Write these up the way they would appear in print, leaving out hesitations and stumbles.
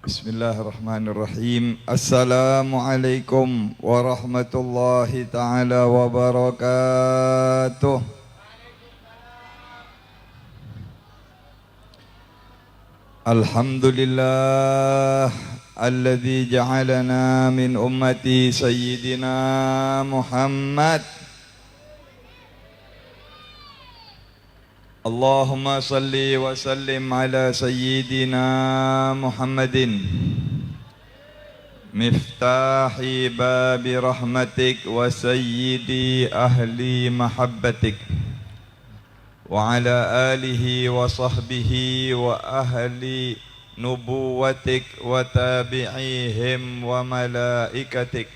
Bismillahirrahmanirrahim. Assalamualaikum warahmatullahi ta'ala wabarakatuh. Alhamdulillah alladzi ja'alana min ummati sayyidina Muhammad. Allahumma salli wa sallim ala sayyidina Muhammadin miftahi babi rahmatik wa sayyidi ahli mahabbatik wa ala alihi wa sahbihi wa ahli nubuwatik wa tabi'ihim wa malaikatik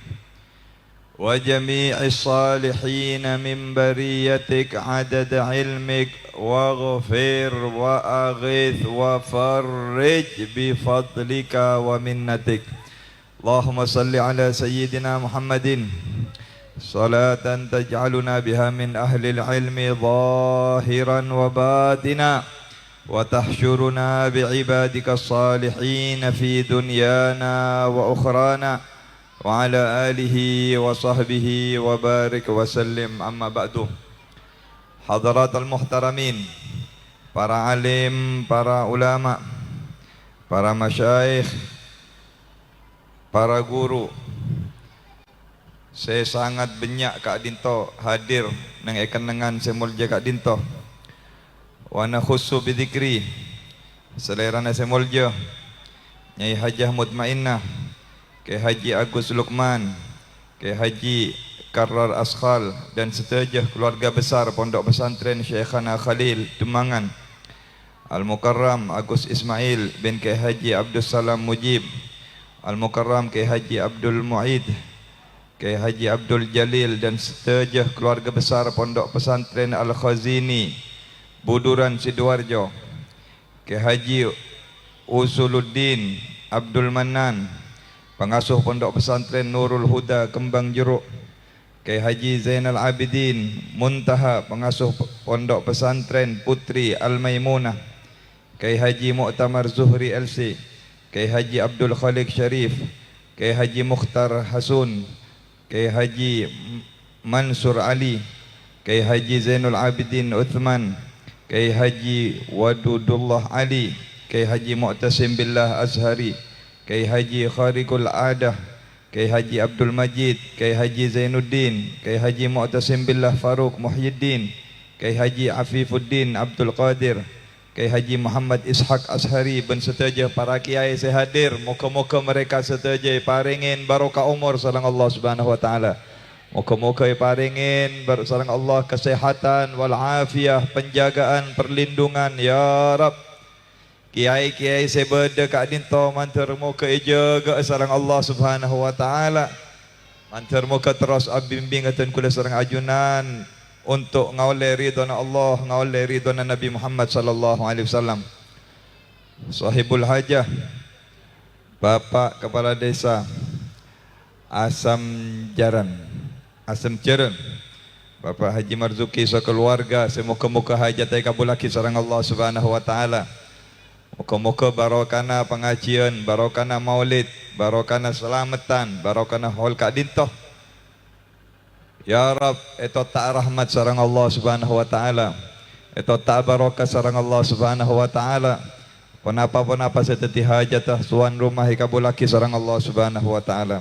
wa jami'is salihin min bariyatik adad ilmik waghfir wa aghith wa farrij bi fadlika wa minnatik. Allahumma salli ala sayyidina Muhammadin salatan taj'aluna biha min ahli al-ilmi zahiran wa batina wa tahsyuruna bi'ibadika as-salihin fi dunyana wa ukhrana wa ala alihi wa sahbihi wa barik wa sallim. Amma ba'du. Hadaratul muhtaramin, para alim, para ulama, para masyayikh, para guru, saya sangat banyak Kak Dinto hadir nang ekenengan semulja Kak Dinto. Wa nakhussu bidzikri selerana semulja Nyai Hajah Mutmainnah, Ke Haji Agus Luqman, Ke Haji Karrar Askhal dan seterusnya keluarga besar Pondok Pesantren Syekhana Khalil Tumangan, Al-Mukarram Agus Ismail bin Ke Haji Abdul Salam Mujib, Al-Mukarram Ke Haji Abdul Mu'id, Ke Haji Abdul Jalil dan seterusnya keluarga besar Pondok Pesantren Al-Khazini Buduran Sidoarjo, Ke Haji Usuluddin Abdul Manan, pengasuh Pondok Pesantren Nurul Huda Kembang Jeruk, Ke Haji Zainal Abidin Muntaha, pengasuh Pondok Pesantren Putri Al-Maimunah, Ke Haji Mu'tamar Zuhri LC, Ke Haji Abdul Khaliq Syarif, Ke Haji Mukhtar Hasun, Ke Haji Mansur Ali, Ke Haji Zainul Abidin Uthman, Ke Haji Wadudullah Ali, Ke Haji Mu'tasim Billah Azhari, Ke Haji Khariqul Adah, Ke Haji Abdul Majid, Ke Haji Zainuddin, Ke Haji Mu'tasim Billah Faruq Muhyiddin, Ke Haji Afifuddin Abdul Qadir, Ke Haji Muhammad Ishaq Ashari ben seterusnya para kiai saya hadir. Moga-moga mereka seterusnya paringin barokah umur sareng Allah Subhanahu wa taala. Moga-moga paringin sareng Allah kesehatan wal afiyah, penjagaan, perlindungan ya Rabb. Kiai-kiai sebeda Kak Dinto mantar muka jaga sareng Allah Subhanahu wa taala. Mantar muka terus bimbing atan kula sareng ajunan untuk ngaule ridhona Allah, ngaule ridhona Nabi Muhammad sallallahu alaihi wasallam. Sahibul hajah, Bapak Kepala Desa Asam Jaran, Asam Jaran, Bapak Haji Marzuki sekeluarga, semoga-moga hajat kabulaki sareng Allah Subhanahu wa taala. Moga-moga barokana pengajian, barokana maulid, barokana selamatan, barokana haul Kak Dinto. Ya Rab, itu tak rahmat sareng Allah Subhanahu wa taala. Itu tak barokah sareng Allah Subhanahu wa taala. Penapa-penapa seteti hajatah tuan rumah ikabulaki sareng Allah Subhanahu wa taala.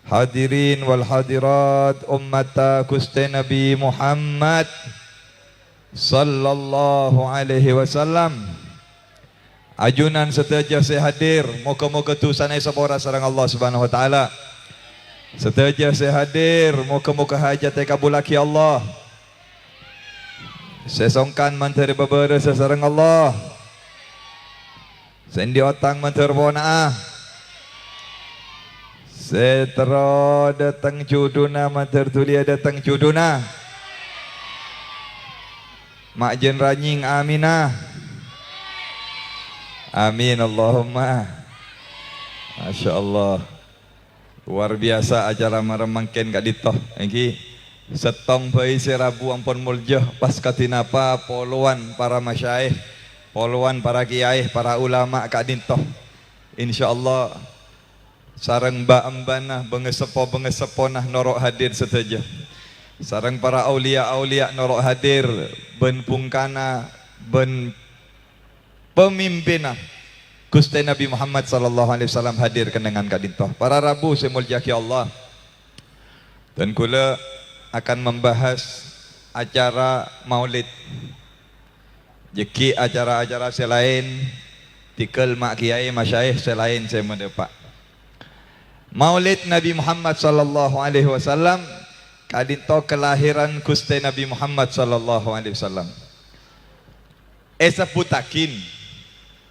Hadirin wal hadirat ummata Gusti Nabi Muhammad sallallahu alaihi wasallam. Ajunan seterusnya saya hadir. Moga-moga tu sanai sabora sareng Allah Subhanahu wa taala. Seterusnya saya hadir. Moga-moga hajat kabulaki Allah. Saya songkan menteri babara sareng Allah. Sendi otang menteri bona. Setro datang cuduna mater tulia datang cuduna. Mak jen ranying aminah. Amin Allahumma. Masya Allah. Luar biasa acara maremangken kak ditoh. Engki setong bayi serabu ampun muljah pas katinapa poluan para masyaikh, poluan para kiai, para ulama kak ditoh. Insyaallah sareng mbak embana bengesepo nah norok hadir seteja. Sareng para aulia norok hadir ben pungkana ben pemimpinah Gusti Nabi Muhammad sallallahu alaihi wasallam hadir kenangan kadintoh. Para Rabu semuljaki Allah. Dan kula akan membahas acara Maulid. Jeki acara-acara selain tikel mak kiai masyaikh selain saya mendepak. Maulid Nabi Muhammad sallallahu alaihi wasallam kadintoh kelahiran Gusti Nabi Muhammad sallallahu alaihi wasallam. Esa putakin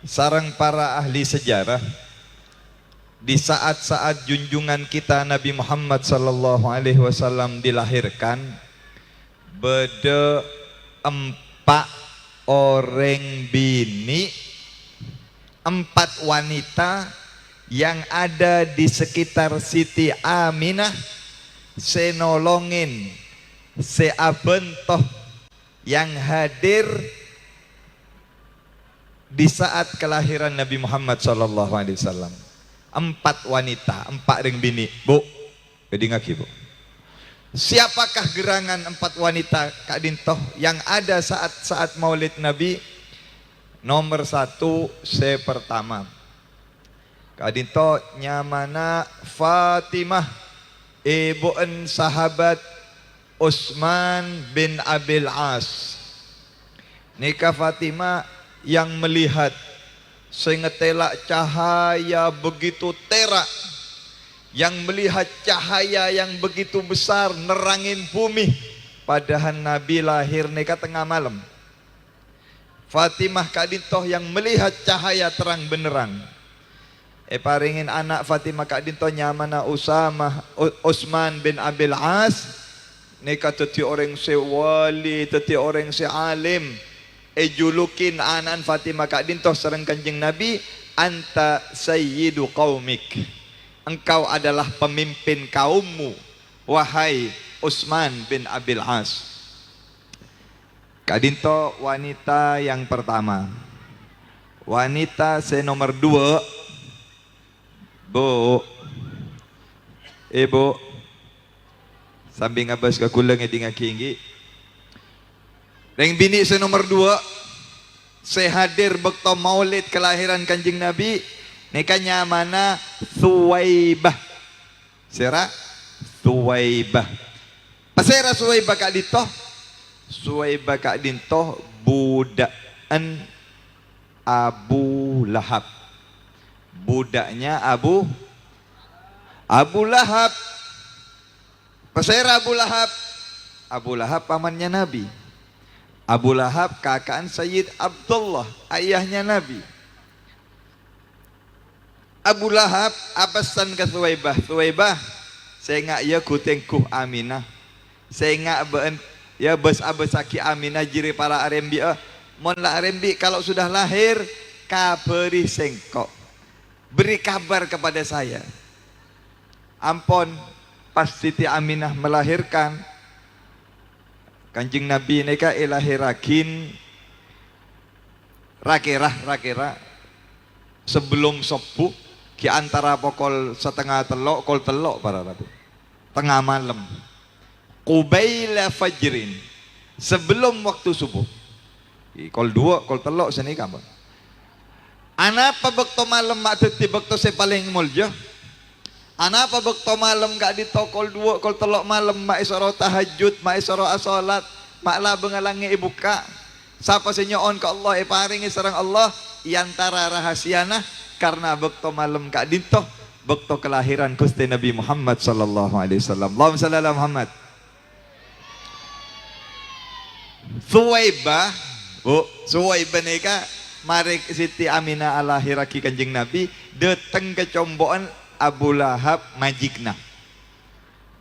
sarang para ahli sejarah di saat-saat junjungan kita Nabi Muhammad sallallahu alaihi wasallam dilahirkan bede 4 orang bini 4 wanita yang ada di sekitar Siti Aminah senolongin seabentoh yang hadir di saat kelahiran Nabi Muhammad sallallahu alaihi wasallam. 4 wanita, 4 ring bini. Bu, jadi ngaki bu. Siapakah gerangan 4 wanita Kak Dintoh yang ada saat Maulid Nabi? Nomor 1 se pertama. Kak Dintoh nyamana Fatimah, ibuan sahabat Utsman bin Abil As. Nikah Fatimah yang melihat sengetelak cahaya begitu terak, yang melihat cahaya yang begitu besar nerangin bumi, padahal Nabi lahir nikah tengah malam. Fatimah kadintoh yang melihat cahaya terang benerang. Paringin anak Fatimah kadintoh nyamana Utsman bin Abil As nikah teti orang sewali, teti orang sealim. Julukin anan Fatimah Kak Dintoh sareng Kanjeng Nabi, anta sayyidu qaumik, engkau adalah pemimpin kaummu wahai Utsman bin Abil As. Kak Dintoh wanita yang pertama. Wanita nomor 2, Bu, ibu sambil ngabas ke kulang eding ngaki. Ring bini nomor 2 sehadir bekto maulid kelahiran Kanjeng Nabi nikahnya mana Thuwaibah. Sera Thuwaibah. Pasera Thuwaibah Kak Dintoh. Thuwaibah Kak Dintoh budakan Abu Lahab. Budaknya Abu Lahab. Pasera Abu Lahab. Abu Lahab pamannya Nabi. Abu Lahab kakaan Sayyid Abdullah, ayahnya Nabi. Abu Lahab apasan ke Thuwaibah. Thuwaibah, saya ngak ya kutengkuh Aminah. Saya ngak ben ya bes abesaki Aminah jiri para arembi. Mon la arembi kalau sudah lahir kaberi sengkok. Beri kabar kepada saya. Ampun, pas Siti Aminah melahirkan Kanjeng Nabi neka ilahirakin rakira sebelum subuh ki antara pokol setengah telok kol telok para rabu tengah malam qubaila fajrin sebelum waktu subuh kol 2 kol telok sini kamu ana apa bekto malam mak teti bekto se paling mulja. Ana apa bekto malam gak di tokol 2 kol telok malam mak isoro tahajud, mak isoro asolat, mak lah bengalangi ibuka. Sapa senyoon ke Allah paringi sareng Allah iantara rahasiana karena bekto malam gak dintoh bekto kelahiran Gusti Nabi Muhammad sallallahu alaihi wasallam. Allahumma shalli ala Muhammad. Thuwaibah, Bu, Thuwaibah nika mari Siti Aminah alahiraki Kanjeng Nabi dateng ke comboan Abu Lahab majikna.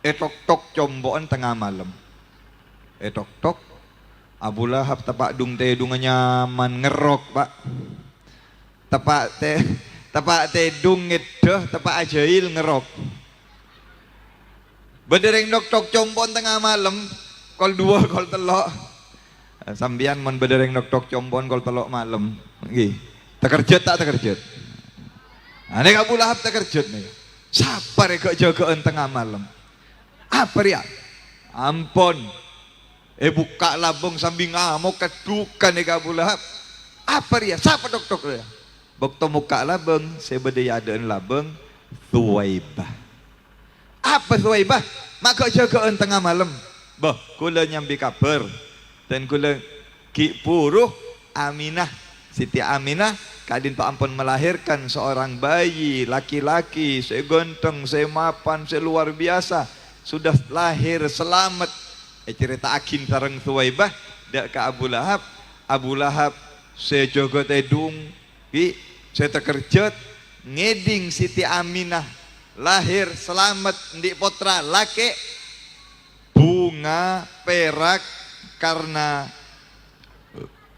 Tok tok combon tengah malam. Tok tok Abu Lahab tapak dung teh dung nyaman ngerok pak. Tapak teh dung ngedeh tapak ajail ngerok. Bedereng tok tok combon tengah malam. Kol dua kol telok. Sambian mon bedereng tok tok combon kol telok malam. Nggih. Tekerjet tak tekerjet. Ane Abu Lahab tekerjet nih. Siapa rek jagaan tengah malam? Apa ya? Ampun. Buka labung sambil ngamuk kedukan nih Abu Lahab. Apa ya? Siapa dok-dok ya? Waktu muka labung, saya berdaya adaan labung Thuwaibah. Apa Thuwaibah? Maka jagaan tengah malam. Bah, kula nyambi kabar. Dan kula ki puruh Aminah, Siti Aminah kadin Pak ampun melahirkan seorang bayi laki-laki, saya ganteng, saya mapan, saya luar biasa. Sudah lahir selamat. Cerita akin sareng Thuwaibah dak ke Abu Lahab. Abu Lahab saya jogot edung, saya terkerjat ngeding Siti Aminah lahir selamat di potra laki bunga perak karena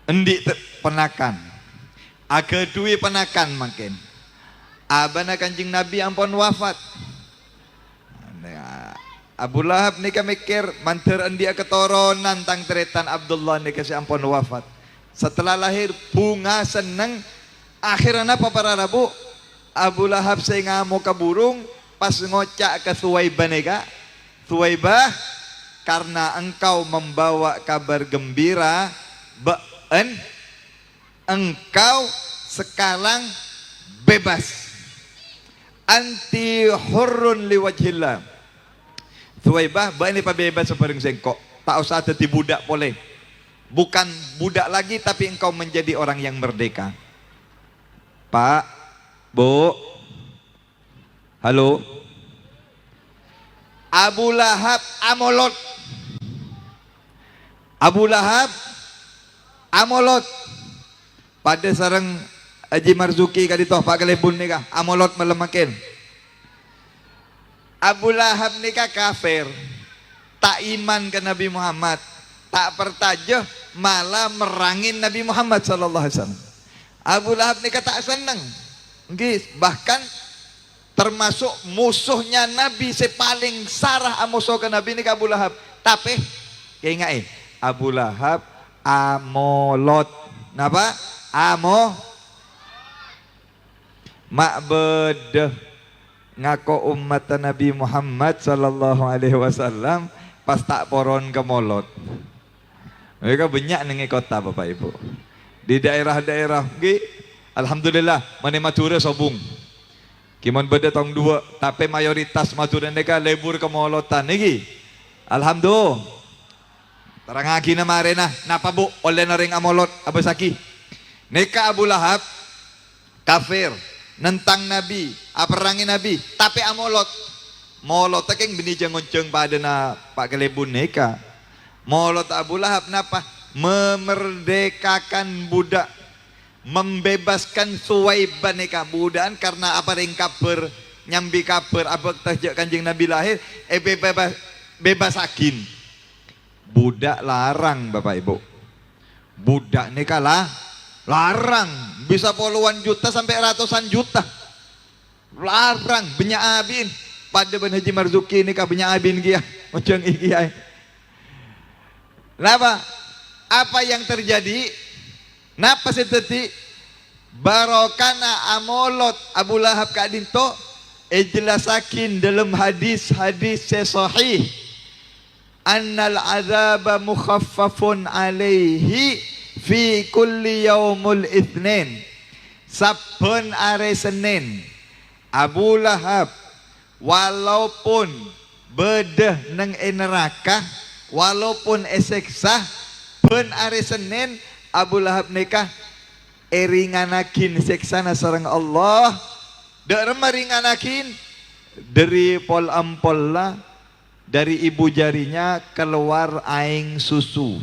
endi penakan. Aga duwe penakan makin. Abana Kanjeng Nabi ampun wafat. Abu Lahab nika mikir manteran dia ketoronan tang teretan Abdullah nika si ampun wafat. Setelah lahir bunga seneng. Akhirnya apa para rabu? Abu Lahab saya ngamuk ke burung pas ngocak ke Thuwaibah nika. Thuwaibah, karena engkau membawa kabar gembira, engkau sekarang bebas. Anti hurrun liwajhillah. Thuwaibah, ini pabebas sebareng sengkok. Tak usah jadi budak boleh. Bukan budak lagi, tapi engkau menjadi orang yang merdeka. Pak, Bu, halo. Abu Lahab amolot. Abu Lahab amolot. Pada sarang Haji Marzuki kadito Pak Galebun nikah amolot melemakin. Abu Lahab nikah kafir, tak iman ke Nabi Muhammad, tak pertajah, malah merangin Nabi Muhammad sallallahu alaihi wasallam. Abu Lahab nikah tak seneng, bahkan termasuk musuhnya Nabi sepaling sarah musuh ke Nabi nikah Abu Lahab. Tapi ingat Abu Lahab amolot, napa? Mak bedeh ngako umat Nabi Muhammad sallallahu alaihi wasallam pas tak poron ke molot. Mereka banyak nengi kota Bapak Ibu. Di daerah-daerah alhamdulillah mana Madura sobung. Kimon beda tong dua, tapi mayoritas Madura neka lebur ke molotan niki. Alhamdulillah. Terang lagi na marena, napa Bu? Oleh naring amolot apa saki? Neka Abu Lahab kafir. Nentang Nabi, perangin Nabi, tapi amolot. Molot takeng bini jangonceng pada na Pak Kelebun neka. Molot Abu Lahab napa? Memerdekakan budak, membebaskan Thuwaibah neka budak karena apa ring kabar nyambi kabar apa tajak Kanjeng Nabi lahir bebas akin. Budak larang Bapak Ibu. Budak neka lah larang, bisa puluhan juta sampai ratusan juta. Larang, banyak abin. Pada Ben Haji Marzuki ini kah banyak abin kia, macam iki ay. Kenapa? Apa yang terjadi? Napa seperti barokana amolot Abu Lahab kadinto ejelasakin dalam hadis-hadis sahih. Annal azaba mukhaffafun alaihi fi kulli yaumul itsnin. Saben are Senin Abu Lahab walaupun bedeh neng neraka, walaupun eseksa ben are Senin Abu Lahab nikah ringanakin seksana sareng Allah. Dak ringanakin dari pol ampolla, dari ibu jarinya keluar aing susu.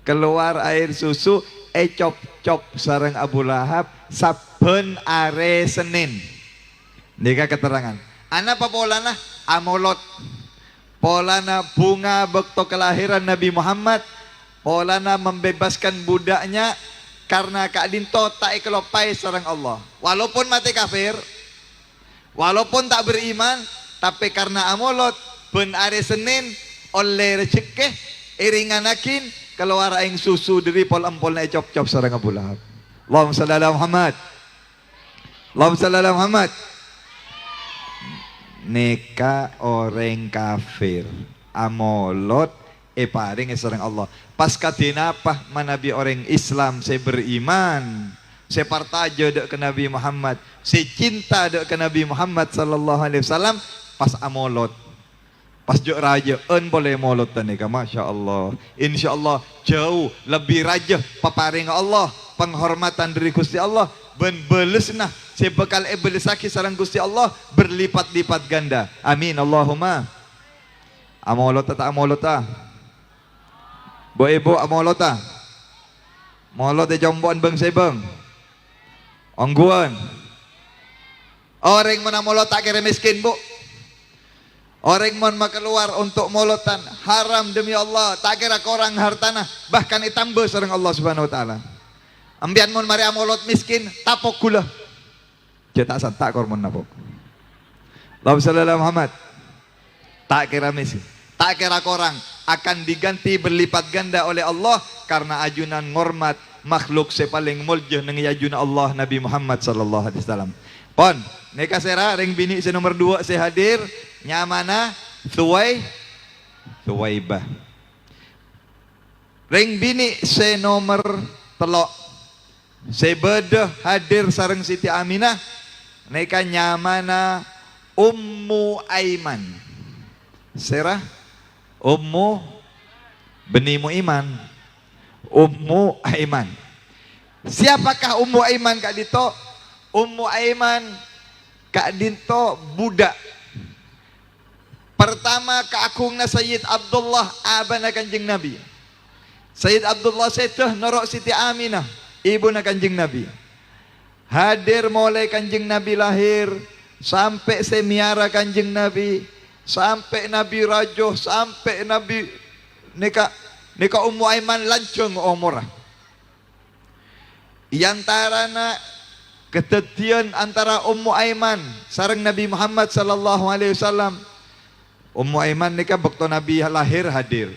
Keluar air susu cop-cop sareng Abu Lahab saben are Senin. Nika keterangan. Ana apa polana? Amolot. Polana bunga bekto kelahiran Nabi Muhammad. Polana membebaskan budaknya karena Kak Dinto tak kelopai sareng Allah. Walaupun mati kafir, walaupun tak beriman, tapi karena amolot ben hari Senin oleh rezeki iringanakin keluar aing susu dari pol empol na cop-cop sareng Abu Lahab. Allahumma shalli ala Muhammad. Allahumma shalli ala Muhammad. Neka orang kafir amolot paring sareng Allah. Pas kadina apa manabi orang Islam saya beriman, saya partajo dek ke Nabi Muhammad, saya cinta dek ke Nabi Muhammad sallallahu alaihi wasallam. Pas amolot, pas jok raja boleh molot tanika, masya Allah. Insya Allah jauh lebih raja paparing Allah penghormatan dari Gusti Allah. Ben belesna saya bekal belesaki sareng Gusti Allah berlipat-lipat ganda. Amin Allahumma. Amolot tak amolot ta? Bo ibu amolot ta? Molot de jomboan bang saya bang. Ongguan. Orang mana molot tak kira miskin bu. Orang mon keluar untuk molotan haram demi Allah tak kira korang hartana bahkan itambah sareng Allah Subhanahu wa taala. Ambian mon mari amolot miskin tapok gula. Cetak santak kormon napok. Allahumma shalli ala Muhammad. Tak kira miskin, tak kira korang akan diganti berlipat ganda oleh Allah karena ajunan ngormat makhluk sepaling mulia nang ajunan Allah Nabi Muhammad sallallahu alaihi wasallam. Pon, neka sera ring bini se nomor 2 saya hadir nyamana Thuwaibah. Ring bini se nomor 3 saya bedah hadir sareng Siti Aminah neka nyamana Ummu Aiman. Serah Ummu benimu iman. Ummu Aiman. Siapakah Ummu Aiman Kak Dito? Ummu Aiman Kak Dito budak pertama keakungna Sayyid Abdullah abana Kanjeng Nabi. Sayyid Abdullah seteh norok Siti Aminah ibu na Kanjeng Nabi. Hadir mulai Kanjeng Nabi lahir sampai semiara Kanjeng Nabi, sampai Nabi rajoh, sampai Nabi nika Ummu Aiman lancung umurah. Iantarana ketetian antara Ummu Aiman sareng Nabi Muhammad sallallahu alaihi wasallam. Ummu Aiman nika bekto Nabi lahir hadir.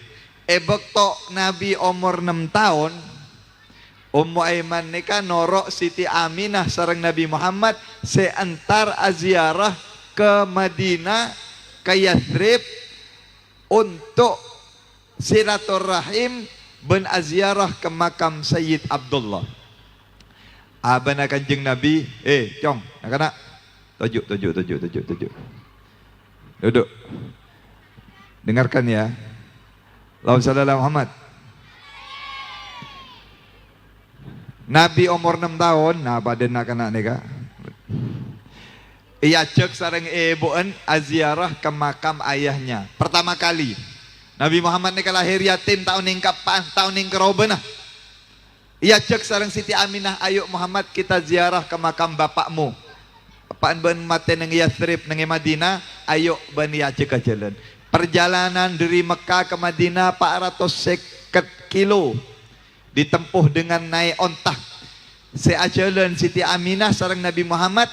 Bekto Nabi umur 6 tahun Ummu Aiman nika norok Siti Aminah sareng Nabi Muhammad seantar aziarah ke Madinah ke Yathrib untuk silaturahim ben aziarah ke makam Sayyid Abdullah. Abana Kanjeng Nabi, cong, nak tujuk. Duduk. Dengarkan ya. Allahumma shalli ala Muhammad. Nabi umur 6 tahun, nah badan anak neka. Ia cek sareng ibuan aziarah ke makam ayahnya. Pertama kali Nabi Muhammad neka lahir yatim tahun yang kapan, tahun yang kerobenah. Ia cek sareng Siti Aminah, ayo Muhammad kita ziarah ke makam bapakmu. Apaan ben mate nang Yathrib nang Madinah, ayo ben ia cek jalan. Perjalanan dari Mekah ke Madinah 450 kilo. Ditempuh dengan naik ontah. Seajalan Siti Aminah sareng Nabi Muhammad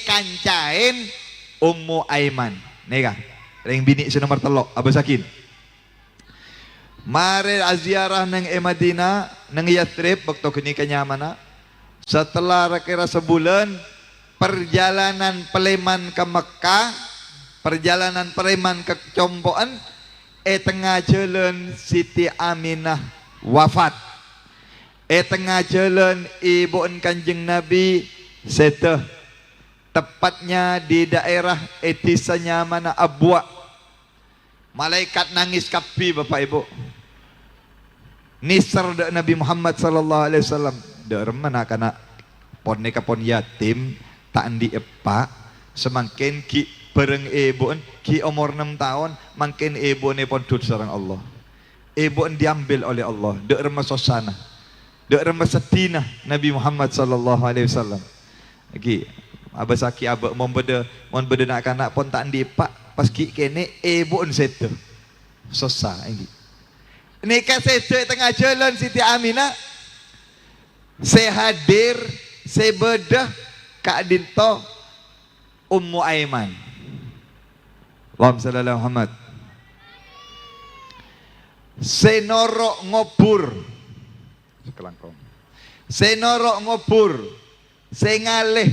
kancain Ummu Aiman. Nega, ring bini nomor 3 Abu Sakin. Mare aziarah nang Madinah nang Yathrib waktu kini kenyamana. Setelah kira sebulan perjalanan Peleman ke Mekah, perjalanan Peleman ke Compoan, tengah jalan Siti Aminah wafat. Tengah jalan ibu Kanjeng Nabi seteh tepatnya di daerah etisanya mana Abwa. Malaikat nangis kapi Bapak Ibu. Nisar Nabi Muhammad sallallahu alaihi wasallam dermana kana pon neka pon yatim tak andi epa semakin ki bareng ibu ki umur 6 tahun makin ibu ne pon dud sareng Allah. Ibu diambil oleh Allah derma sosana. Dek remah sedina Nabi Muhammad sallallahu alaihi wasallam. Lagi Abasaki abak mon beda nak kanak pon tak ndi pak pas ki kene bon seto. Sosa ini. Nikah seto tengah jalan Siti Aminah. Saya hadir, saya bedah Kak Dinto Ummu Aiman. Allahumma salli ala Muhammad. Saya norok ngobur. Sekelangkong. Saya norok ngobur. Saya ngalih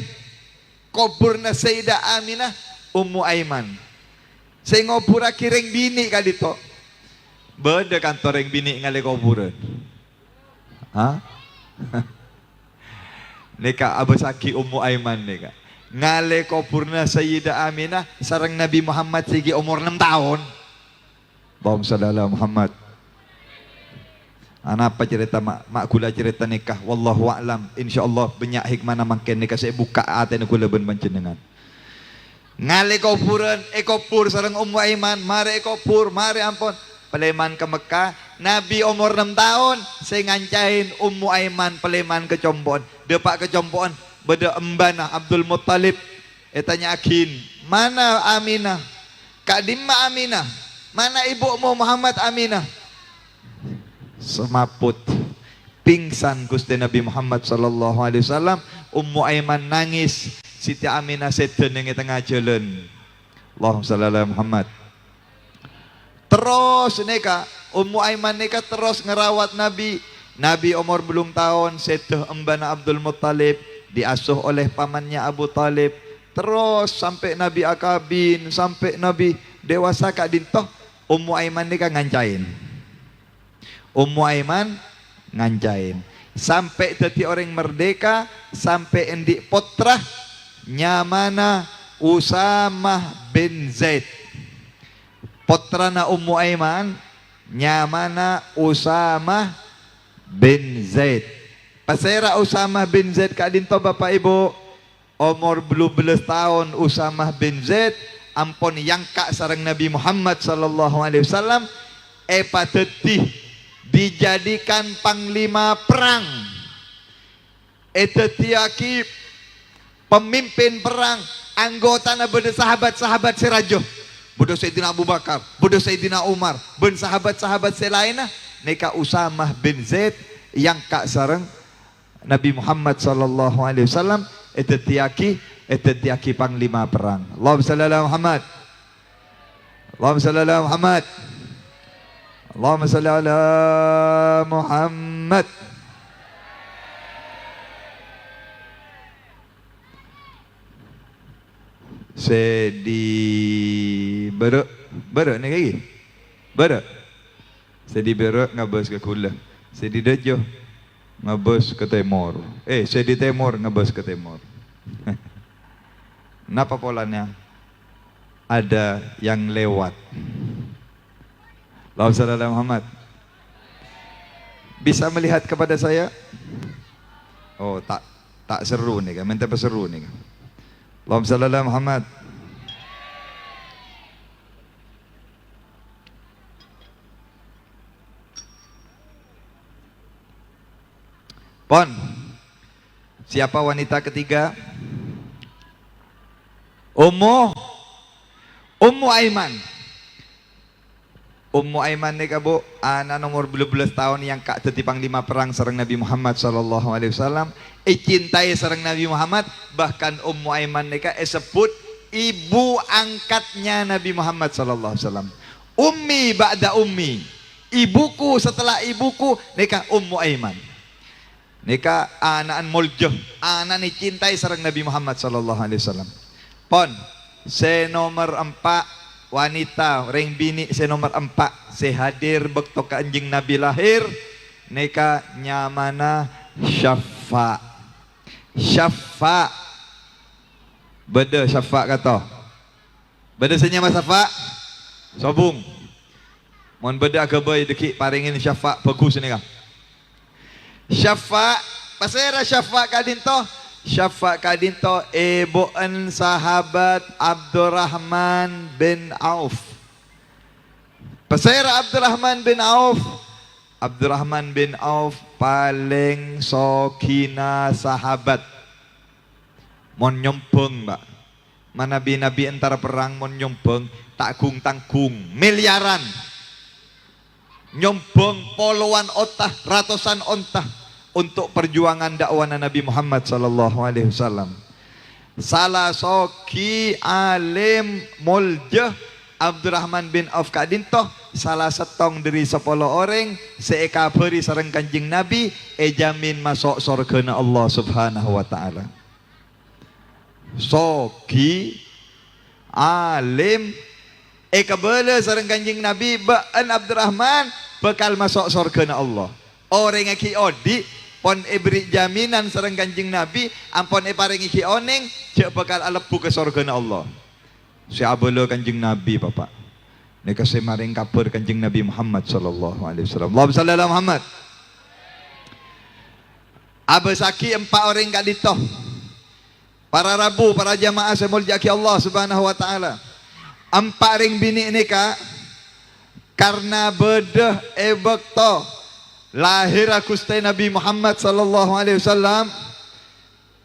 kuburna Sayyidah Aminah Ummu Aiman. Saya ngobur akhirnya bini Kak Dinto. Beda kantor yang bini ngalih kuburan. Hah? Nika abasaki Ummu Aiman nika ngale kuburna Sayyidah Aminah sareng Nabi Muhammad sigi umur 6 tahun. Allahumma shalli ala Muhammad. Apa cerita mak gula cerita nikah wallahu a'lam. Insyaallah banyak hikmah mangken nikah saya buka atene kula ben panjenengan. Ngale kuburan kubur sareng Ummu Aiman mare kubur mare ampun Peleman ke Mekah, Nabi umur 6 tahun, saya ngancain Ummu Aiman peleman ke Combon. Depak ke Combon, beda embana Abdul Muttalib. Tanya akin, mana Aminah? Kak Dimma Aminah, mana ibumu Muhammad Aminah? Semaput, pingsan Gusti Nabi Muhammad sallallahu alaihi wasallam. Ummu Aiman nangis, Siti Aminah sedeng ning tengah jalan. Allahumma shalli ala Muhammad. Terus neka Ummu Aiman neka terus ngerawat Nabi. Nabi umur belum tahun setuh embana Abdul Muttalib diasuh oleh pamannya Abu Talib. Terus sampai Nabi akabin, sampai Nabi dewasa Kak Dintoh, Ummu Aiman neka ngancain. Ummu Aiman ngancain. Sampai teti orang merdeka, sampai endik potrah nyamana Usamah bin Zaid. Putrana Ummu Aiman nyamana Usamah bin Zaid. Pasera Usamah bin Zaid Kak Dinto Bapak Ibu umur belum belas tahun Usamah bin Zaid ampun yang kak sareng Nabi Muhammad sallallahu alaihi wasallam pateti dijadikan panglima perang. Etetiaki pemimpin perang anggota beda sahabat-sahabat serajo. Bodoh Sayyidina Abu Bakar, bodoh Sayyidina Umar, ben sahabat-sahabat selainnya, neka Usamah bin Zaid yang kak sareng Nabi Muhammad sallallahu alaihi wasallam etetiaki panglima perang. Allahumma shalli ala Muhammad. Allahumma shalli ala Muhammad. Allahumma shalli ala Muhammad. Sedi berek ni lagi berek sedi berek ngabas ke kula sedi dejo ngabas ke timur sedi timur ngabas ke timur. Napa polanya ada yang lewat. Allahumma shalli ala Muhammad. Bisa melihat kepada saya? Oh tak seru nih kan, minta peseru nih kan. Allahumma shalli ala Muhammad. Pon, siapa wanita ketiga? Ummu Aiman. Ummu Aiman ni kabu anak nomor 12 tahun yang kak teti panglima perang sareng Nabi Muhammad sallallahu alaihi wasallam. Cintai sareng Nabi Muhammad, bahkan Ummu Aiman ni kak sebut ibu angkatnya Nabi Muhammad sallallahu alaihi wasallam. Ummi ba'da ummi. Ibuku setelah ibuku nika Ummu Aiman. Nika anak muljoh, anak ni cintai sareng Nabi Muhammad sallallahu alaihi wasallam. Pon, se nomor 4 wanita ring bini se nomor 4 se hadir bekto ka anjing Nabi lahir nika nyamana Syafa. Syafa. Beda Syafa kata. Beda senyama Syafa. Sobung. Mon beda gabai deki paringin Syafa bagus ni kah. Syafa, pasera Syafa kadinto. Syafa kadinto ibuan sahabat Abdurrahman bin Auf. Pasera Abdurrahman bin Auf. Abdurrahman bin Auf paling sokina sahabat. mon nyompeng mbak. Mana nabi antara perang mon nyompeng tak gung tanggung miliaran. Nyompeng puluhan otah, ratusan ontah untuk perjuangan dakwah Nabi Muhammad sallallahu alaihi wasallam. Salah soki alim muljah Abdurrahman bin Auf kadintoh salah setong dari 10 orang seeka beri sareng Kanjeng Nabi jamin masuk surga na Allah Subhanahu wa taala. Soki alim kabele sareng Kanjeng Nabi ba'an Abdurrahman bekal masuk surga na Allah. Orang yang odi pon beri jaminan sareng Kanjeng Nabi ampun paringi ki oneng cek bakal alepu ke surga na Allah. Si abelo Kanjeng Nabi Bapak. Nek kasih maring kabar Kanjeng Nabi Muhammad sallallahu alaihi wasallam. Allahumma shalli ala Muhammad. Abasaki 4 orang kak ditoh. Para rabu, para jamaah semuljaki Allah Subhanahu wa taala. 4 ring bini ini kak karena bedah bekto lahir Gusti Nabi Muhammad sallallahu alaihi wasallam,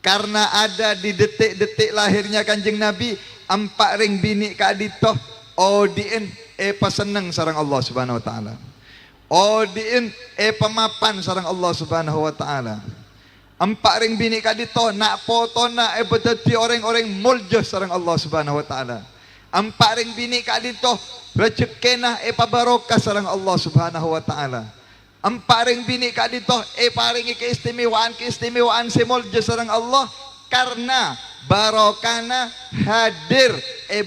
karena ada di detik-detik lahirnya Kanjeng Nabi 4 ring bini kak ditoh odien paseneng sarang Allah Subhanahu wa taala. Odien pemapan sarang Allah Subhanahu wa taala. 4 ring bini kak ditoh nak foto nak beteti orang-orang muljah sarang Allah Subhanahu wa taala. 4 ring bini kak ditoh rezekenah pabarokah sarang Allah Subhanahu wa taala. 4 ring bini kak ditoh paringi keistimewaan semuljah sarang Allah karena barokana hadir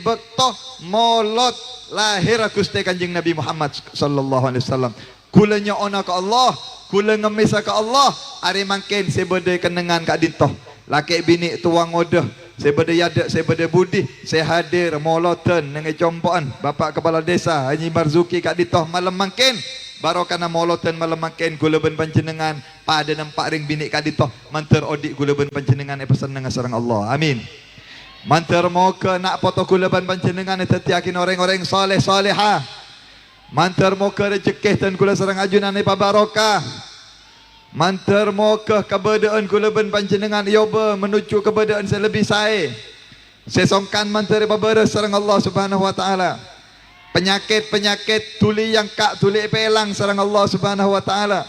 bekto molot lahir Gusti Kanjeng Nabi Muhammad sallallahu alaihi wasallam. Kula nyoona ka Allah, kula ngemisa ka Allah, ari mangken sebede kenengan kak dintoh. Laki bini tuang odah, sebede yadak, sebede budi, saya hadir moloten dengan compoan Bapak Kepala Desa Haji Marzuki kak dintoh malam mangken. Barokana moloten malam mangken kula ben panjenengan pada 4 ring bini kak dintoh manter odik kula ben panjenengan pesan dengan sareng Allah. Amin. Manter moga nak foto kula ben panjenengan tetiakin orang-orang soleh soleha. Manter moga rezeki dan kula sareng ajunan pa barokah. Manter moga kebedaan kula ben panjenengan yoba menuju kebedaan selebih sae. Sesongkan manter baberes sareng Allah Subhanahu wa taala. Penyakit-penyakit tuli yang kak tuli pelang sareng Allah Subhanahu wa taala.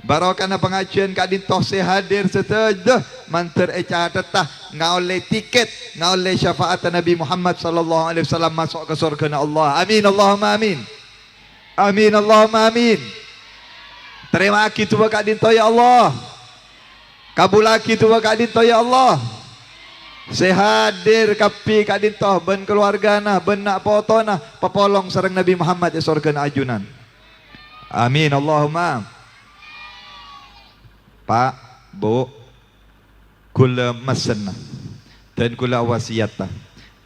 Barokana pengajian kak dintoh hadir setelah manter catatah ngaole tiket ngaole syafaat Nabi Muhammad sallallahu alaihi wasallam masuk ke surga Allah. Amin Allahumma amin. Amin Allahumma amin. Terima kasih Tuhan kak dintoh ya Allah. Kabulaki Tuhan kak dintoh ya Allah. Sehadir kapi kak dintoh ben keluargana ben nak potona papolong sareng Nabi Muhammad ya surga ajunan. Amin Allahumma. Pak, Bu, kula mesen dan kula wasiat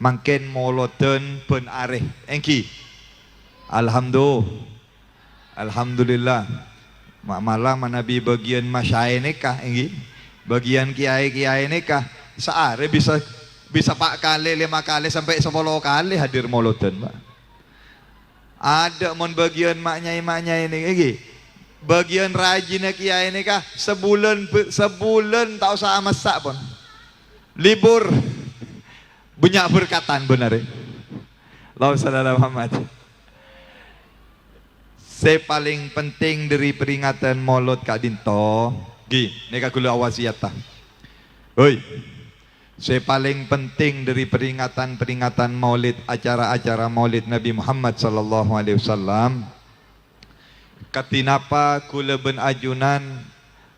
mangken moloten ben areh engki. Alhamdulillah. Malam Nabi bagian masyai nikah engki. Bagian kiai-kiai nikah seare bisa 4 kali 5 kali sampai 10 kali hadir moloten, Pak. Ada mon bagian maknyai ini engki. Bagian rajin kiai ini kah sebulan tak usah masak pun libur banyak berkatan benar. Allahumma shalli ala Muhammad. Paling penting dari peringatan Maulud kak dinto gi neka kula wasiat. Hoi, paling penting dari peringatan Maulid, acara-acara Maulid Nabi Muhammad sallallahu alaihi wasallam. Katinapa kula ben ajunan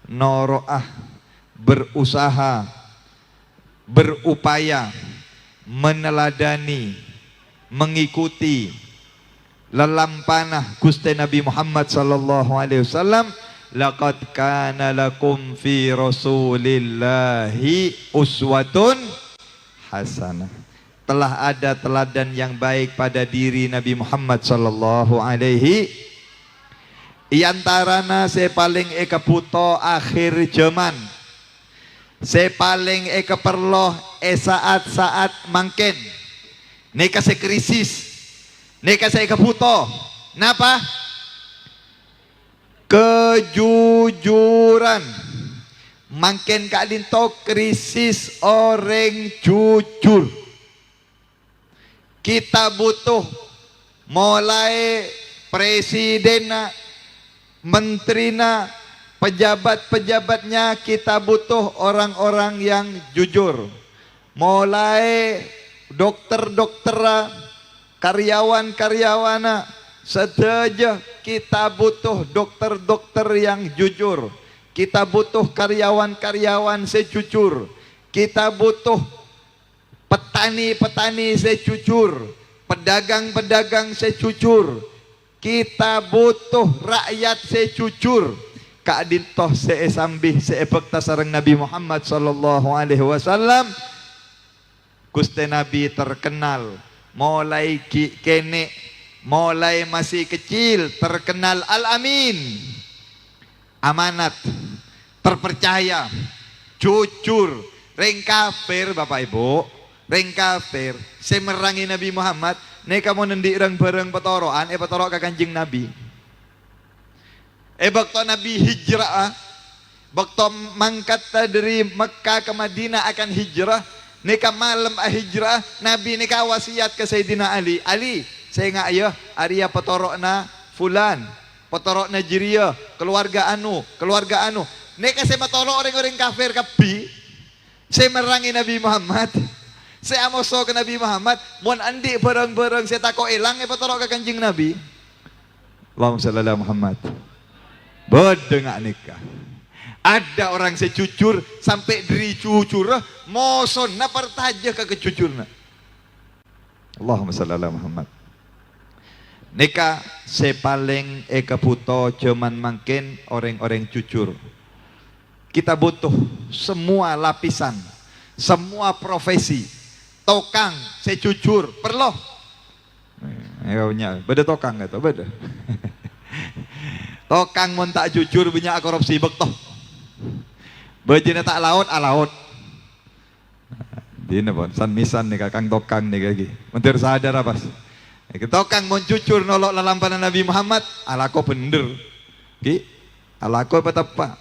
noroah berusaha berupaya meneladani mengikuti lelampanah Gusti Nabi Muhammad sallallahu alaihi wasallam. Laqad kana lakum fi rasulillahi uswatun hasanah. Telah ada teladan yang baik pada diri Nabi Muhammad sallallahu alaihi. Iantarana saya paling puto akhir zaman. Saya paling perloh saat-saat mangken. Neka saya krisis. Neka saya puto. Napa? Kejujuran. Makin Kak Dinto krisis orang jujur. Kita butuh mulai presiden, menterina, pejabat-pejabatnya, kita butuh orang-orang yang jujur. Mulai dokter-dokter, karyawan-karyawan, setuju kita butuh dokter-dokter yang jujur. Kita butuh karyawan-karyawan sejujur. Kita butuh petani-petani sejujur, pedagang-pedagang sejujur. Kita butuh rakyat sejujur. Kak Dintoh seesambih seebekta sareng Nabi Muhammad sallallahu alaihi wasallam. Gusti Nabi terkenal mulai kene, mulai masih kecil terkenal al-amin, amanat, terpercaya, jujur. Reng kafir Bapak Ibu, reng kafir semerangi Nabi Muhammad, nek kamu nendik reng bareng petoroan, petorok ke Kanjeng Nabi. Bakto Nabi hijrah, bakto mangkat dari Mekah ke Madinah akan hijrah, neka malam hijrah, Nabi neka wasiat ke Sayyidina Ali, Ali, saya nggak ya, Arya petorok na fulan, petorok na jiria, keluarga anu, neka saya petorok orang-orang kafir kapi. Saya merangi Nabi Muhammad, saya amoso ke Nabi Muhammad, mohon andi bareng-bareng saya takut elang, petorok ke Kanjeng Nabi. Allahumma shalli ala Muhammad. Bedengak nikah. Ada orang sejujur sampai diri jujur, moson na pertaja ke kejujurna. Allahumma shalli ala Muhammad. Nikah sepaling kebuto cuman makin orang-orang jujur. Kita butuh semua lapisan, semua profesi. Tokang sejujur perlu. Beda tokang atau beda. Tokang mun tak jujur banyak korupsi bektoh. Bejina tak laut alaut. Dina pun san misan nih kakang tokang nih lagi. Mentir sadar apa? Tokang mun jujur nolok lalampanan Nabi Muhammad, alako bener. Ki, alako apa tepat?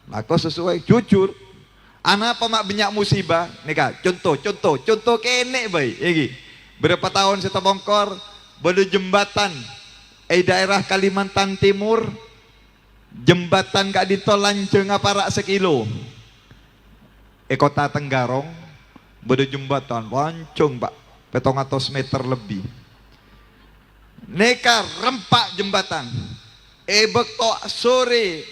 Lako sesuai jujur. Anak apa mak banyak musibah? Nih kak, contoh kene baik. Iki. Berapa tahun saya bongkor, beli jembatan. Daerah Kalimantan Timur, jembatan Kak Dinto lanceng aparak sekilo. Kota Tenggarong, beli jembatan lanceng pak, 700 meter lebih. Neka rempak jembatan. Bekto sore,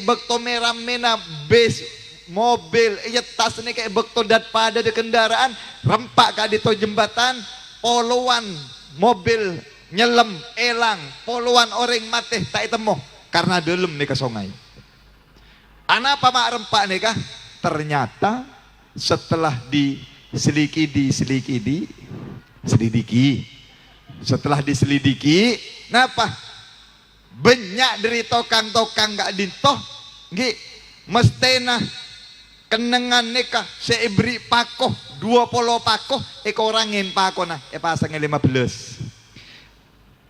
bekto merah mena base mobil, tas ini kayak bekto dat pada di kendaraan, rempak Kak Dinto jembatan, poluan mobil nyelam, elang, poluan orang mati tak temu karena dalam nih ke sungai. Anak apa mak rempak nih kah? Ternyata setelah setelah diselidiki, napa? Banyak dari tokang-tokang Kak Dinto, nggih, mestena kenengan nikah seibri pakoh 20 pakoh, orangin pakoh nah, pasangnya 15.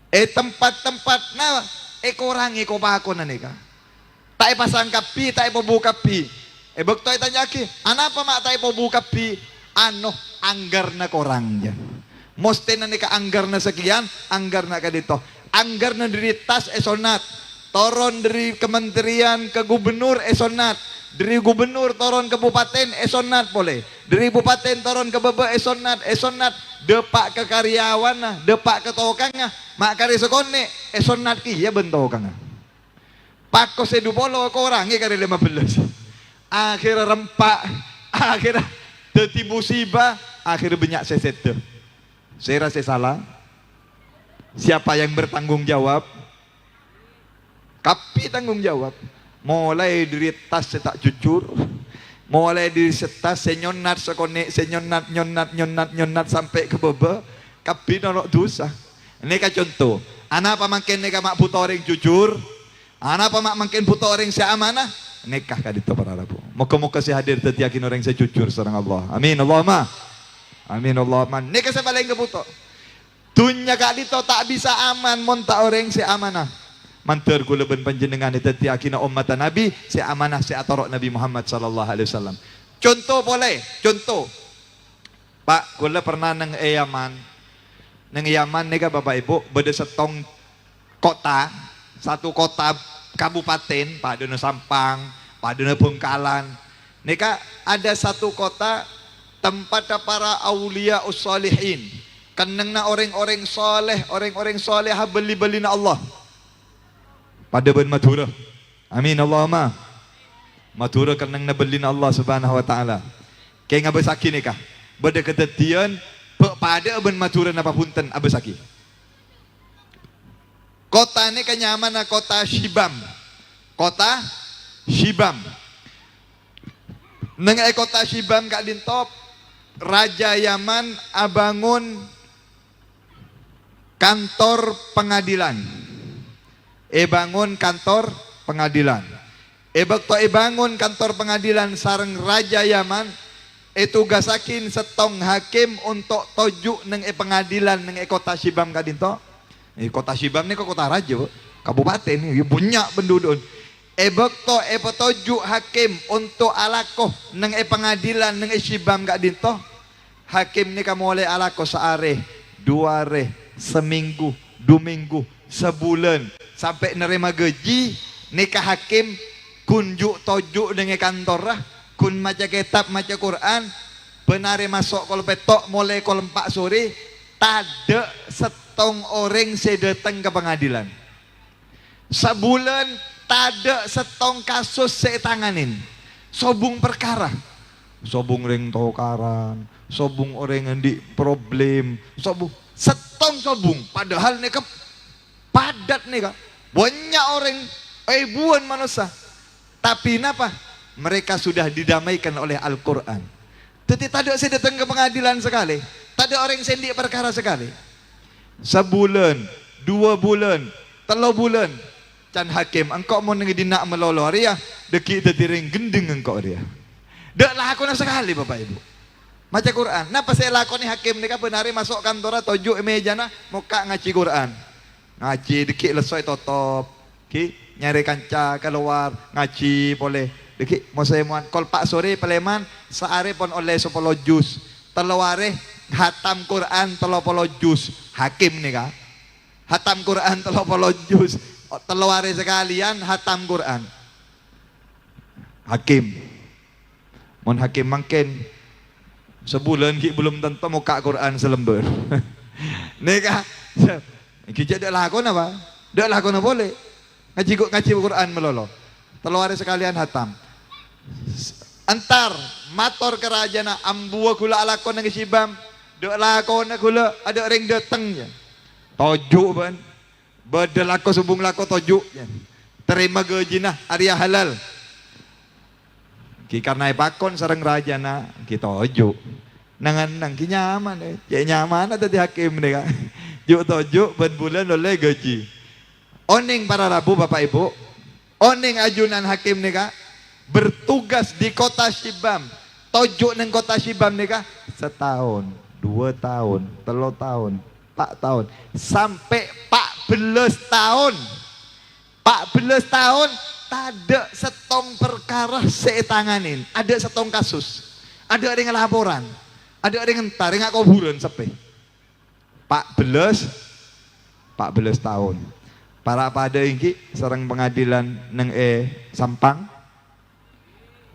Tempat-tempat nah, korangi ko pakoh nah nikah. Tak pasang kapi, tak buka kapi. Bekto tanya ki, anapa mak tak buka kapi? Ano anggarna korangnya. Mostena nikah anggarna sekian, anggarna Kak Dinto. Anggarna dari tas esonat, toron dari kementerian ke gubernur esonat, dari gubernur toron ke bupaten esonat boleh, dari bupaten toron ke bebe esonat, depak ke karyawan nah, depak ke tokangnya, mak kari sekone esonat ki ya bentokang. Pako sedu polo korangi kari 15. Akhirnya rempak, akhirnya dadi musibah, akhirnya banyak seset. Saya rasa salah. Siapa yang bertanggung jawab? Kapi tanggung jawab. Mulai dari tas tak jujur, mulai dari tas senyonat sekone, senyonat sampai ke bebe, kapi nolok dosa. Ini kan contoh. Anak apa makin neka mak buta orang jujur, anak apa mak makin buta orang seamanah, nekah Kak Dinto para rabu. Moga-moga saya hadir tetiakin orang saya jujur sareng Allah. Amin Allahumma. Amin Allahumma. Nekah saya paling kebutuh. Dunia Kak Dinto tak bisa aman monta orang seamanah. manter kula ben panjenengan dadi akina umat Nabi, si amanah si atorok Nabi Muhammad sallallahu alaihi wasallam. Contoh boleh, contoh. Pak, kula pernah nang Yaman. Nang Yaman nika Bapak Ibu, beda setong kota, satu kota kabupaten, padana Sampang, padana Bengkalan. Nika ada satu kota tempat para aulia ussalihin. Keneng na orang-orang soleh, orang-orang soleh beli-beli na Allah. Pada ben Madura. Amin Allahumma. Madura keneng na beli na Allah Subhanahu wa taala. Kaya nga besaki ni ka. Beda kedetian pada ben Madura napa punten abesaki. Kota ni kanyaman na kota Shibam. Kota Shibam. Nang kota Shibam kak dintop Raja Yaman abangun kantor pengadilan. Bangun kantor pengadilan. Bakto bangun kantor pengadilan sareng Raja Yaman, tugasakin setong hakim untuk tojuk neng pengadilan neng kota Shibam kadinto. Kota Shibam ni kota raja, kabupaten ni banyak penduduk. Bakto tojuk hakim untuk alakoh neng pengadilan neng Shibam kadinto. Hakim ni kamu oleh alakoh seare, 2 hari, seminggu, 2 minggu, sebulan sampai nerima gaji. Nikah hakim kunjuk tojuk dengan kantor lah, kun maca kitab maca Quran, benare masuk kalau petok mulai kalau 4 sore, tada setong orang sedatang ke pengadilan. Sebulan tada setong kasus setanganin, sobung perkara, sobung ring tokaran, sobung orang yang di problem, sobung setong sobung, padahal nih padat nih kak, banyak orang, ribuan manusia, tapi napa? Mereka sudah didamaikan oleh Al-Quran. Tapi tak ada saya datang ke pengadilan sekali, tak ada orang sendik perkara sekali. Sebulan, 2 bulan, 3 bulan, can hakim, engkau mau nengi nak melolor ya, deki detiring gendeng engkau dia. Dak lakon sekali Bapak Ibu. Maca Quran. Napa saya lakoni hakim nika benari masuk kantor tojuk meja na muka ngaji Quran. Ngaji dikit lesoi totop. Ki nyari kanca keluar ngaji boleh. Dikit mau saya muan kol pak sore peleman saare pon oleh 10 juz. Telaware hatam Quran 30 juz. Hakim nika. Hatam Quran 30 juz. Telaware sekalian hatam Quran. Hakim. Mon hakim mangken sebulan ki belum tentu muka Quran selembar. Nika kita dak lakon apa? Dak lakon boleh. Ngaji Quran melolo. Telur sekalian hatam. Antar mator kerajaan ambua kula lakon nang Shibam. Dak lakon kula ada ring dateng ya. Tojuk ban. Badal lako subung lako tojuk ya. Terima gajina Arya halal. Ki karena pakon sareng rajana kita ojo nangan nang ki nyaman ya nyaman ada di hakim nih kan juk tojo ben bulan oleh gaji oning para rabu Bapak Ibu oning ajunan hakim nih kan bertugas di kota Shibam tojo neng kota Shibam nih kan setahun 2 tahun 3 tahun 4 tahun sampai 14 tahun 14 tahun ada setong perkara setanganin, ada setong kasus, ada yang laporan, ada yang entar yang kuburan sepe. 14 tahun. Para pada ini serang pengadilan neng Sampang,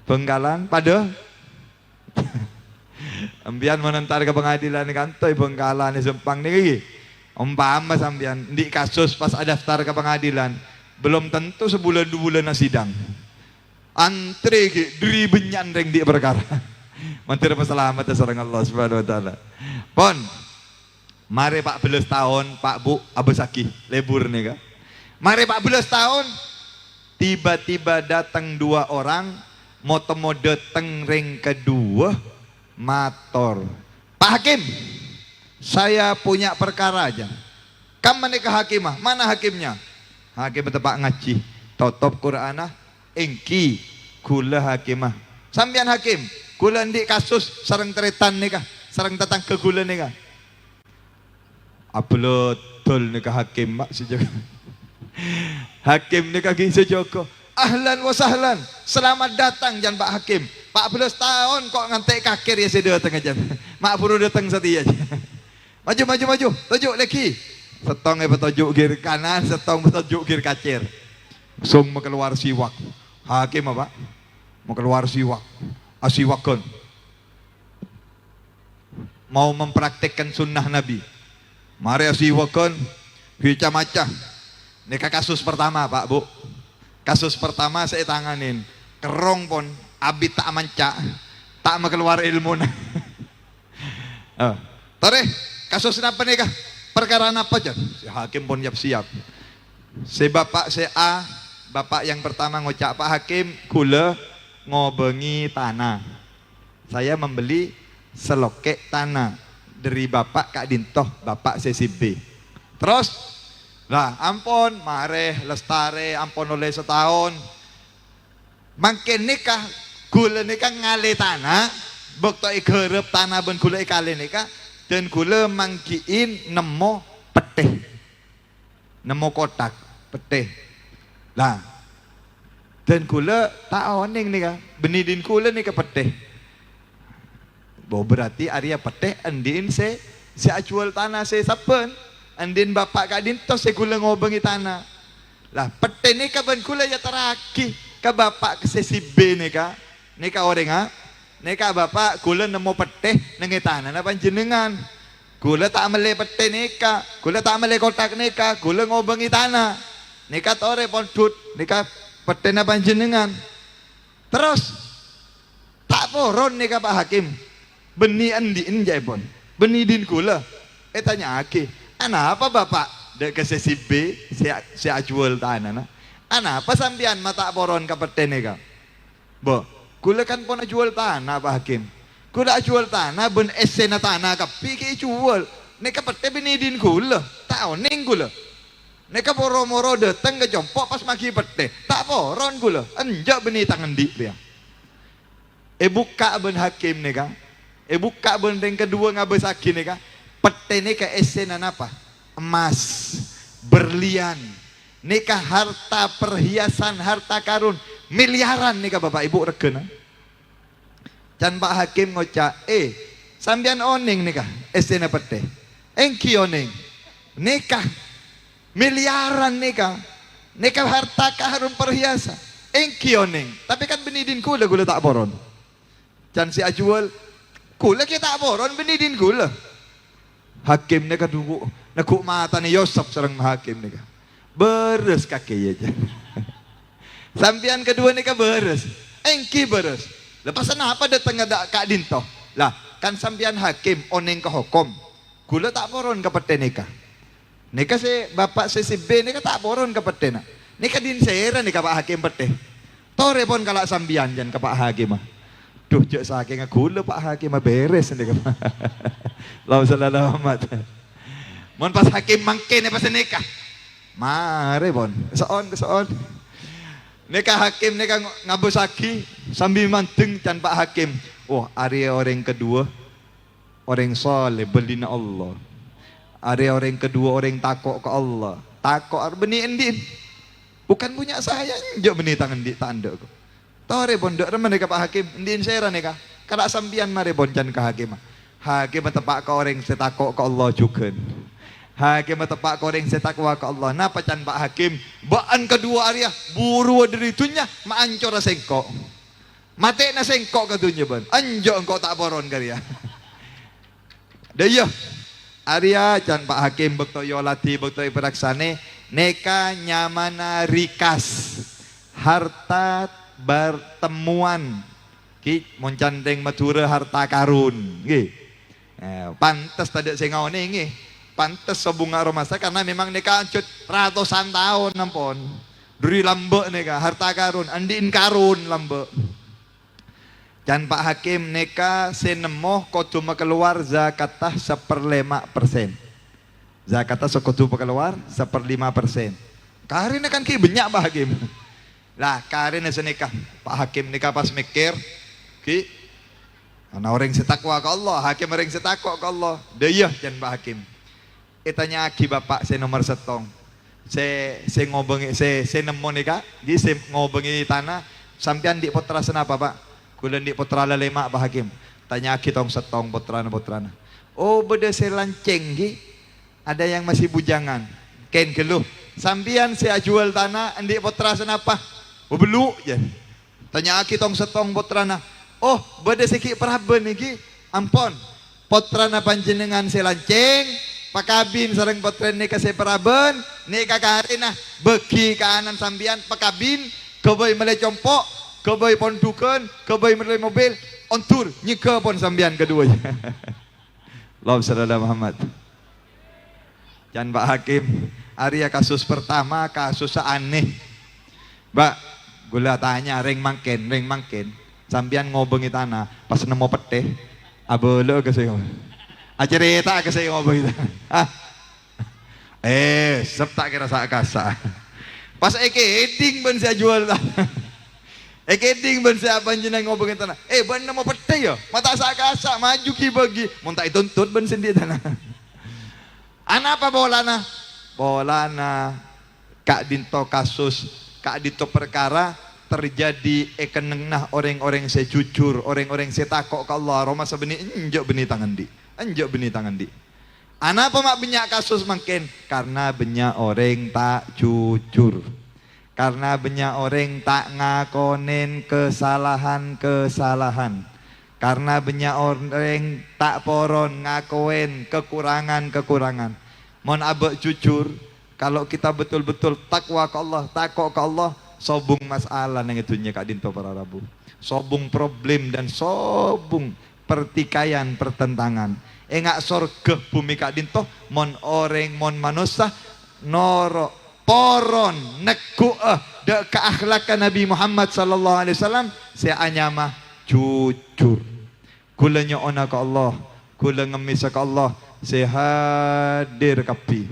Bengkalan pada ambian menentar ke pengadilan kantoy Bengkalan Sampang nih. Umpama sambian di kasus pas ada daftar ke pengadilan. Belum tentu sebulan 2 bulan sidang. Antre ki dri benyan reng di perkara. Menteri Peselamat sareng Allah Subhanahu wa taala. Pon. Mari 14 tahun Pak Bu abesaki lebur nih kan. Mari 14 tahun tiba-tiba datang 2 orang mau datang ring kedua mator. Pak Hakim, saya punya perkara aja. Kamu menikah hakimah, mana hakimnya? Hakim tepak ngaji, totop Quranah, engki kula hakimah. Sambian hakim, kula ndik kasus sareng teretan nikah, sareng tatang ke kula nikah. Upload tol nikah hakim mak sejak. Hakim ni kaki sejogo. Ahlan wa sahlan. Selamat datang jan Pak Hakim. 14 tahun kok ngantek kakir ya saya datang aja. Mak buru datang setia aja. Maju. Tujuk lagi. Setong petunjuk kiri kanan, setong petunjuk kiri kacir. Sung mau keluar siwak. Hakim apa? Mau keluar siwak. Asiwakon. Mau mempraktekkan sunnah Nabi. Mari asiwakon. Hica macah. Ini kasus pertama Pak Bu. Kasus pertama saya tanganin. Kerong pun. Abi tak manca. Tak mau keluar ilmu. Tore. Kasus apa nih kah? Perkara apa aja? Si hakim pun siap. Si bapak si A, bapak yang pertama ngocak Pak Hakim, kula ngobengi tanah. Saya membeli selokek tanah dari bapak Kak Dintoh, bapak si B. Terus, lah ampun, mareh, lestare, ampun oleh setahun. Makin nikah, kula nikah ngale tanah, bukti gerep tanah ben kula ikale nikah. Dan gula mangkiin nemo petih, nemo kotak petih lah. Dan gula tak oning nih kah, benidin gula nih ke petih. Berarti Arya petih andin si ajual tanah si saben, andin bapak Kak Dinto si gula ngobengi tanah. Lah petih nih ke ben gula ya teraki ke bapak ke si B nih kah orang ha. Neka bapak gula nemu petih nengi tanah na panjenengan. Gula tak mele petih neka, gula tak mele kotak neka, gula ngobengi tanah. Neka tore pondut, neka petih na panjenengan. Terus tak poron neka Pak Hakim. Beni andiin jaipon. Beni din gula. Tanya aki, apa bapak dek ke sesi B, si ajual tanah na. Apa sampian mata poron ke petih neka? Bo. Kula kan pun jual tanah Pak Hakim. Kula jual tanah ben esena tanah kapi ke jual. Neka pete benidin kula. Tak oning kula. Neka moro-moro datang ke jompok pas magi pete. Tak poron kula. Enjak beni tangan di dia. Buka ben Hakim neka. Buka ben yang kedua ngabes Hakim neka. Pete neka esena apa? Emas, berlian. Neka harta perhiasan, harta karun. Miliaran nih bapak ibu regen. Can Pak Hakim ngocak, sambian oning nih kah? Esena pete. Engki oning. Nikah miliaran nikah. Nikah harta karun perhiasan. Engki oning. Tapi kan benidin kula tak boron. Can si ajual kula kita tak boron benidin kula. Hakim nih dulu. Nakuk mata nih Yosef serang hakim nih kah. Beres kaki aja. Sampian kedua nih kan beres, engki beres. Lepasan apa datang ada Kak Dinto? Lah kan sampian hakim oneng ke hukum. Gula tak poron ke pete nikah. Nikah si bapak si B nikah tak poron ke pete nak. Nikah din sera nikah Pak Hakim pete. Tore pun kalau sampian jan ke Pak Hakim mah. Duh jek saking gula Pak Hakim mah beres nikah. Lau sallallahu amat. Mon pas hakim mangkin pas nikah. Mare pon, kesoon. Neka hakim neka ngabusaki sambil manteng can Pak Hakim. Oh, area orang kedua orang soleh belina Allah. Area orang kedua orang takok ke Allah. Takok benih endin. Bukan punya saya, jauh benih tangan di tanda ko. Tore pondok remen neka Pak Hakim endin sera neka. Kada sampian mare boncan ke hakim. Hakim tepak ke orang setakok ke Allah juga. Hakim tepak koreng setakwa ke Allah. Napa can Pak Hakim? Baan kedua area buru dari itunya maancor sengkok. Mate na sengkok katunya ban. Anjo engkau tak poron karya. Daya Arya can Pak Hakim bekto yolati bekto peraksane neka nyamana rikas harta bertemuan ki moncandeng matura harta karun nggih. Pantes tadi saya ngawone nggih. Pantes sebunga romasa karena memang neka ancut ratusan tahun nampon. Duri lambe neka harta karun, andin karun lambe. Dan Pak Hakim neka senemoh koduma keluar zakatah 1/5%. Zakatah sekoduma keluar 1/5%. Karin kan ki banyak Pak Hakim. Lah karin senikah Pak Hakim neka pas mikir ki ana orang setakwa ke Allah, hakim orang setakwa ke Allah. Dayah jan Pak Hakim. Itanya aki bapak saya nomor setong. Se ngobengi se nemu nih Kak, di se ngobengi tanah sampean di putra senapa Pak? Kula di putra lelemak Pak Hakim. Tanya kita setong putrana. Oh beda se lanceng gi. Ada yang masih bujangan. Ken geluh. Sampean saya jual tanah di putra senapa? Oh belu ya. Tanya kita setong putrana. Oh beda seki praben iki. Ampun. Putrana panjenengan se lanceng. Pakabin sareng potren nika se paraben nika kaharina begi kahanan sambian pakabin keboy mele compok keboy pon dukeun keboy mele mobil ontur nyike pon sambian keduanya. Allahumma shalli ala Muhammad. Jan Pak Hakim Arya kasus pertama kasus aneh Mbak gula tanya ring mangken sambian ngobengi tanah pas nemu peteh abelo ke saya acerita ke saya ngomong itu. Septak kira sak kasa. Pas heding ben saya jual tanah. Heding ben saya panjenengan ngomongin tanah. Ben nama pete ya. Mata sak kasa maju ki bagi. Mun tak dituntut ben sendiri tanah. Ana apa bolana? Bolana Kak Dinto kasus, Kak Dinto perkara terjadi ekenengah orang-orang saya jujur, orang-orang saya takok ke Allah. Roma sebeni enjok beni tangan di. Anjok beni tangan di. Anapa mak banyak kasus makin? Karena banyak orang tak jujur. Karena banyak orang tak ngakonin kesalahan-kesalahan. Karena banyak orang tak poron ngakoin kekurangan-kekurangan. Mohon abek jujur, kalau kita betul-betul takwa ke Allah, takok ke Allah, sobung masalah yang itunya Kak Dinto para Rabu. Sobung problem dan sobung pertikaian pertentangan engak sorga bumi Kak Dinto mon orang mon manusia noro poron neku de keakhlakan Nabi Muhammad sallallahu alaihi wasallam saya anyama jujur kula nyoona ka Allah kula ngemis ka Allah saya hadir kapi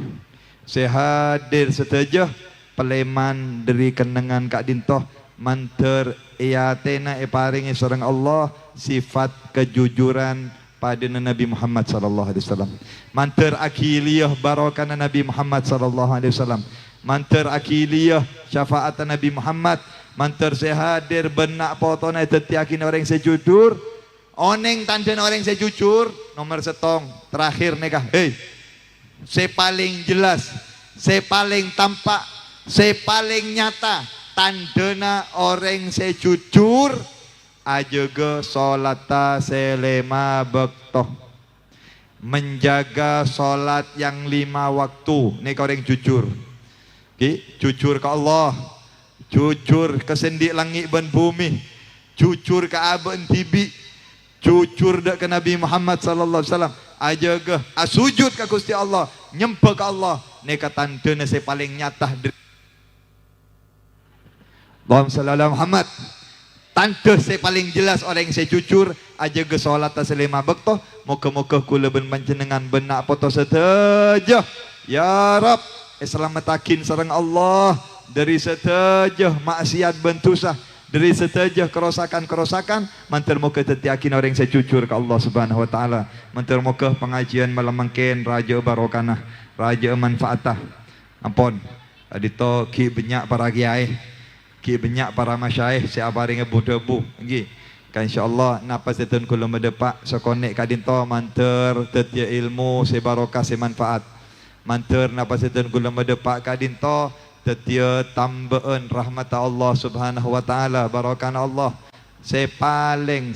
saya hadir setuju peleman dari kenangan Kak Dinto manter iatena paringi sareng Allah sifat kejujuran pada Nabi Muhammad sallallahu alaihi wasallam. Manter akiliyah barokana Nabi Muhammad sallallahu alaihi wasallam. Manter akiliyah syafaat Nabi Muhammad. Manter sehadir benak potona tetiakin orang sejujur. Oneng tanden orang sejujur nomor setong terakhir nikah. Saya paling jelas, saya paling tampak, saya paling nyata tandena orang sejujur ajaga solata selema bektoh menjaga solat yang 5 waktu nih orang jujur jujur ke Allah jujur ke sendi langit dan bumi jujur ke aben tibi jujur dek ke Nabi Muhammad sallallahu alaihi wasallam ajaga sujud ke Gusti Allah nyembah ke Allah nih tandena saya paling nyata Allahumma shalli ala Muhammad. Tanda saya paling jelas orang yang saya jujur aja ke salat selima bektoh moga-moga kula ben panjenengan benak foto seteja ya Rab selamatkan sareng Allah dari seteja maksiat bentusah dari seteja kerosakan mantar moga tetiakin orang yang saya jujur ke Allah Subhanahu wa taala mantar moga pengajian malam mangken raja barokana raja manfaatah ampun adito ki banyak para kiai ki banyak para masyaikh si abari ngebu-debu nggih kan insyaallah napa setun kula medepak sakonek Kak Dinto manter tetia ilmu si barokah si manfaat manter napa setun kula medepak Kak Dinto tetia tambahan rahmat Allah Subhanahu wa taala barokah Allah saya paling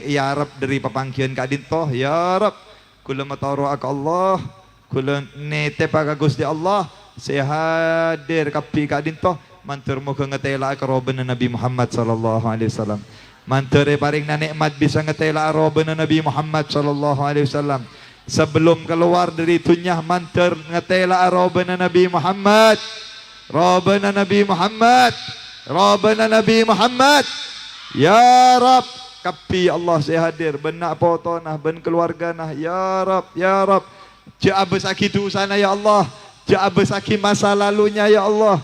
ya Rab dari papangkian Kak Dinto ya Rab kula mataru ak Allah kula nete ka Gusti Allah saya hadir kapi Kak Dinto mantur muka ngetela keroben Nabi Muhammad sallallahu alaihi wasallam mantur paring na nikmat bisa ngetela keroben Nabi Muhammad sallallahu alaihi wasallam sebelum keluar dari dunia mantur ngetela keroben Nabi Muhammad roben Nabi Muhammad roben Nabi Muhammad ya Rab kapi Allah saya hadir benak potonah ben keluarga nah ya Rab ja'abesaki dosana ya Allah ja'abesaki masa lalunya ya Allah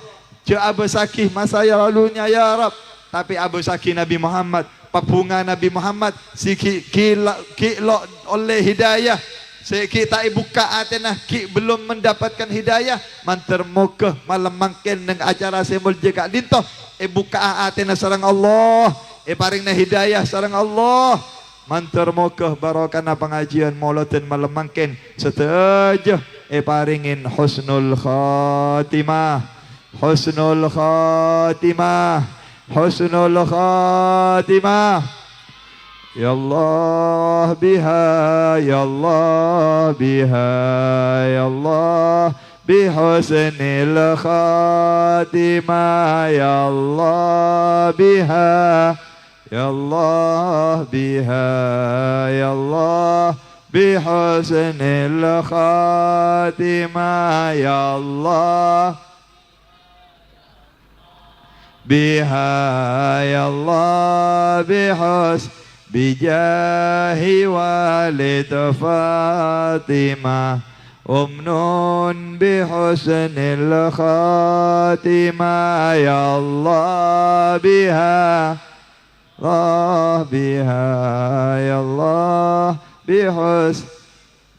Abesaki masa lalunya ya Rab tapi abesaki Nabi Muhammad pabunga Nabi Muhammad si kilo oleh hidayah Kita buka atenah ki belum mendapatkan hidayah mantar muka malam mangken nang acara semul jeka dinto buka atenah sareng Allah paring na hidayah sareng Allah mantar muka barokana pengajian maulatin malam mangken setuju paringin husnul khatimah husnul khatimah husnul khatimah Ya Allah biha, Ya Allah biha, Ya Allah bihusnil khatimah, Ya Allah biha, Ya Allah biha, Ya Allah bihusnil khatimah, Ya Allah biha, Ya Allah bijahi walid Fatimah umnun bihusnil khatimah ya Allah biha Allah biha ya Allah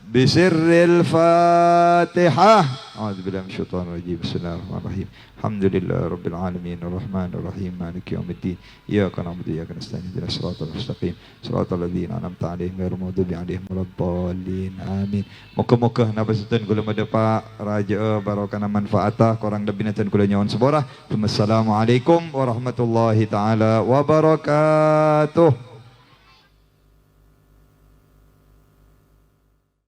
bisirril Fatihah a'udzubillahi minasyaitonir rajim bismillahirrahmanirrahim alhamdulillahi rabbil alamin arrahmanir rahim maliki yaumiddin iyyaka na'budu wa iyyaka nasta'in ihdinas siratal mustaqim siratal ladzina an'amta 'alaihim ghairil maghdubi 'alaihim waladdallin amin muka-muka napa setun kula madapak raja barokana manfaatah korang dabinatan kula nyawan seborah assalamualaikum warahmatullahi taala wabarakatuh.